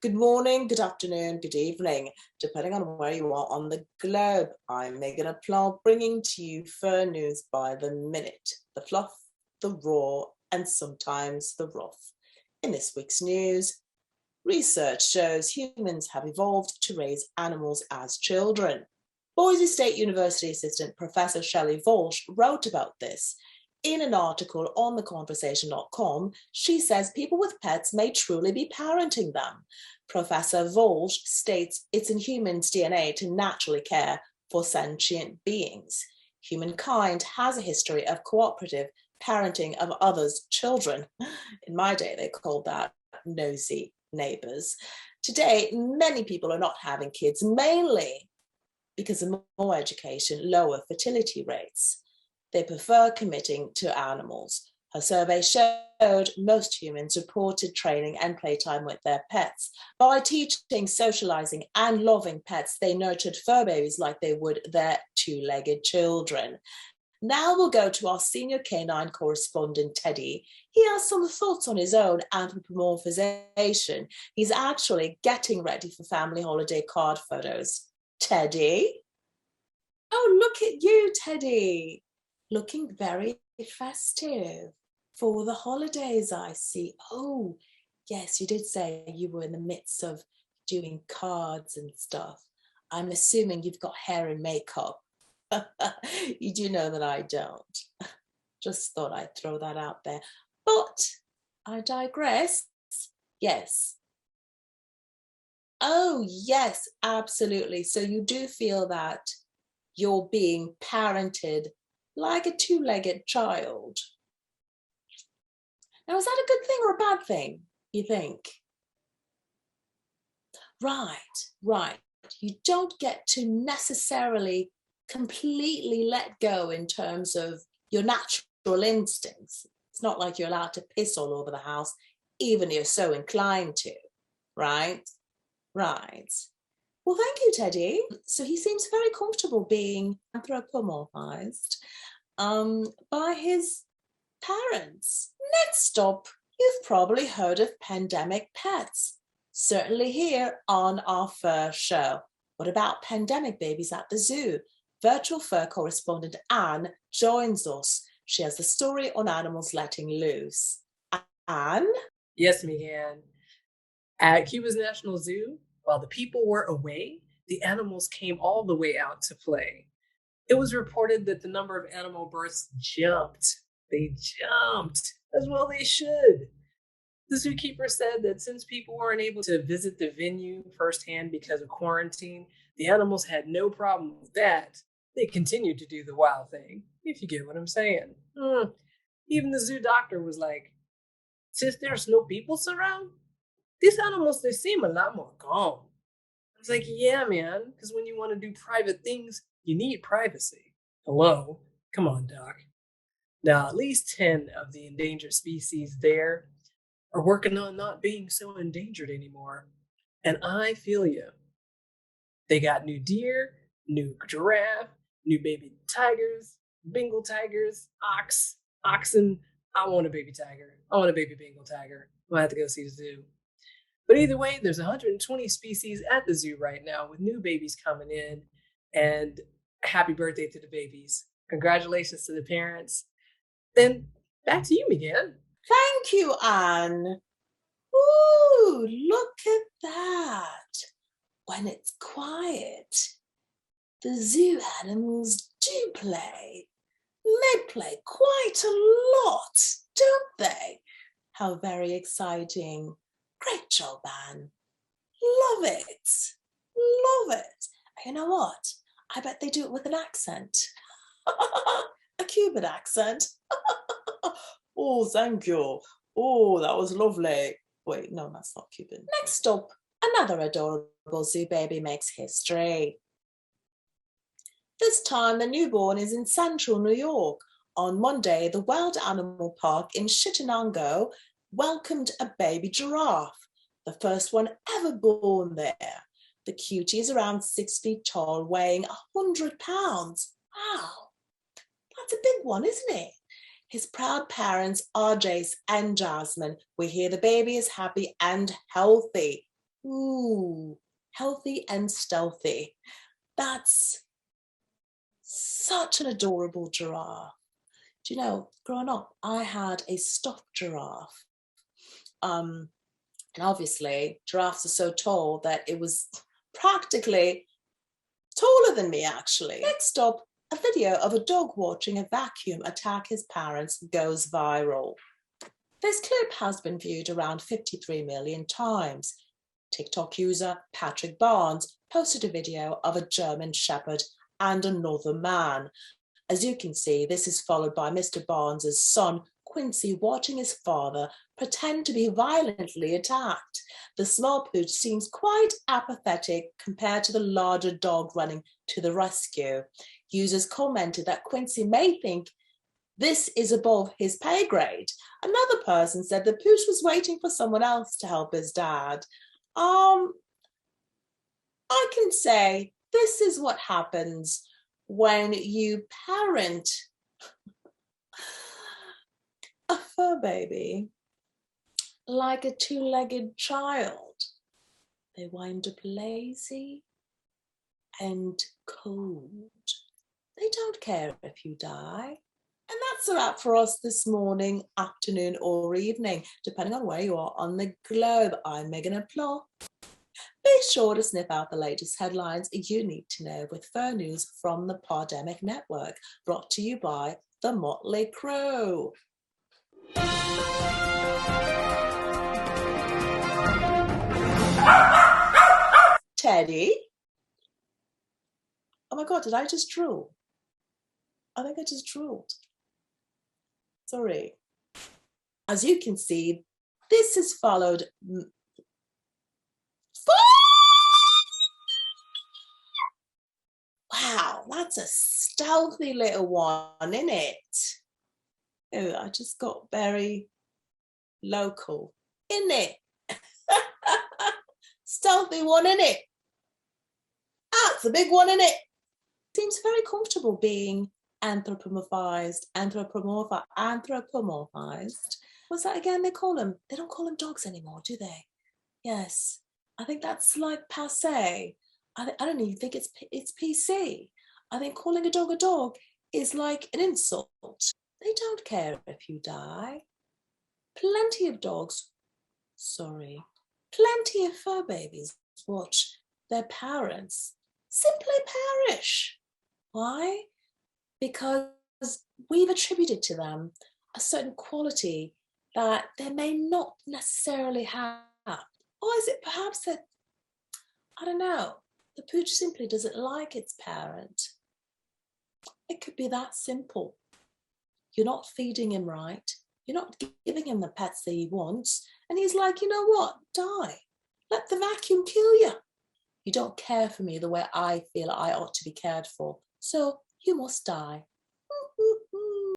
Good morning, good afternoon, good evening, depending on where you are on the globe. I'm Megan Applall, bringing to you fur news by the minute, the fluff, the raw, and sometimes the rough. In this week's news, research shows humans have evolved to raise animals as children. Boise State University assistant Professor Shelley Volsch wrote about this. In an article on theconversation.com, she says people with pets may truly be parenting them. Professor Volsch states it's in humans' DNA to naturally care for sentient beings. Humankind has a history of cooperative parenting of others' children. In my day, they called that nosy neighbors. Today, many people are not having kids, mainly because of more education, lower fertility rates. They prefer committing to animals. Her survey showed most humans reported training and playtime with their pets. By teaching, socializing, and loving pets, they nurtured fur babies like they would their two-legged children. Now we'll go to our senior canine correspondent, Teddy. He has some thoughts on his own anthropomorphization. He's actually getting ready for family holiday card photos. Teddy? Oh, look at you, Teddy. Looking very festive for the holidays, I see. Oh, yes, you did say you were in the midst of doing cards and stuff. I'm assuming you've got hair and makeup. You do know that I don't. Just thought I'd throw that out there. But I digress. Yes. Oh, yes, absolutely. So you do feel that you're being parented like a two-legged child. Now, is that a good thing or a bad thing, you think? Right. You don't get to necessarily completely let go in terms of your natural instincts. It's not like you're allowed to piss all over the house, even if you're so inclined to, right? Right. Well, thank you, Teddy. So he seems very comfortable being anthropomorphized by his parents. Next up, you've probably heard of pandemic pets. Certainly here on our fur show. What about pandemic babies at the zoo? Virtual fur correspondent Anne joins us. She has the story on animals letting loose. Anne? Yes, Megan. At Cuba's National Zoo, while the people were away, the animals came all the way out to play. It was reported that the number of animal births jumped. They jumped, as well they should. The zookeeper said that since people weren't able to visit the venue firsthand because of quarantine, the animals had no problem with that. They continued to do the wild thing, if you get what I'm saying. Even the zoo doctor was like, since there's no people around, these animals, they seem a lot more calm. I was like, yeah, man, because when you want to do private things, you need privacy. Hello? Come on, Doc. Now, at least 10 of the endangered species there are working on not being so endangered anymore. And I feel you. They got new deer, new giraffe, new baby tigers, Bengal tigers, oxen. I want a baby tiger. I want a baby Bengal tiger. I'll have to go see the zoo. But either way, there's 120 species at the zoo right now with new babies coming in. And happy birthday to the babies. Congratulations to the parents. Then back to you, Miguel. Thank you, Anne. Ooh, look at that. When it's quiet, the zoo animals do play. They play quite a lot, don't they? How very exciting. Great job, Anne. Love it. Love it. You know what? I bet they do it with an accent. A Cuban accent. Oh, thank you. Oh, that was lovely. Wait, no, that's not Cuban. Next up, another adorable zoo baby makes history. This time, the newborn is in central New York. On Monday, the Wild Animal Park in Chittenango welcomed a baby giraffe, the first one ever born there. The cutie is around 6 feet tall, weighing 100 pounds. Wow, that's a big one, isn't it? His proud parents are Jace and Jasmine. We hear the baby is happy and healthy. Ooh, healthy and stealthy. That's such an adorable giraffe. Do you know, growing up, I had a stuffed giraffe. And obviously, giraffes are so tall that it was practically taller than me, actually. Next up, a video of a dog watching a vacuum attack his parents goes viral. This clip has been viewed around 53 million times. TikTok user Patrick Barnes posted a video of a German Shepherd and another man. As you can see, this is followed by Mr. Barnes' son, Quincy, watching his father pretend to be violently attacked. The small pooch seems quite apathetic compared to the larger dog running to the rescue. Users commented that Quincy may think this is above his pay grade. Another person said the pooch was waiting for someone else to help his dad. I can say this is what happens when you parent a fur baby like a two-legged child. They wind up lazy and cold. They don't care if you die. And that's a wrap for us this morning, afternoon, or evening, depending on where you are on the globe. I'm Megan Applaw. Be sure to sniff out the latest headlines you need to know with Fur News from the Podemic Network, brought to you by the Motley Crew. Teddy? Oh my God, did I just drool? I think I just drooled. Sorry. As you can see, this is followed... Wow, that's a stealthy little one, isn't it? Oh, I just got very local, isn't it? Stealthy one, isn't it? That's a big one, isn't it? Seems very comfortable being anthropomorphized. What's that again they call them? They don't call them dogs anymore, do they? Yes, I think that's like passé. I don't even think it's PC. I think calling a dog is like an insult. They don't care if you die. Plenty of fur babies watch their parents simply perish. Why? Because we've attributed to them a certain quality that they may not necessarily have. Or is it perhaps that, I don't know, the pooch simply doesn't like its parent? It could be that simple. You're not feeding him right. You're not giving him the pets that he wants. And he's like, you know what? Die. Let the vacuum kill you. You don't care for me the way I feel I ought to be cared for. So you must die.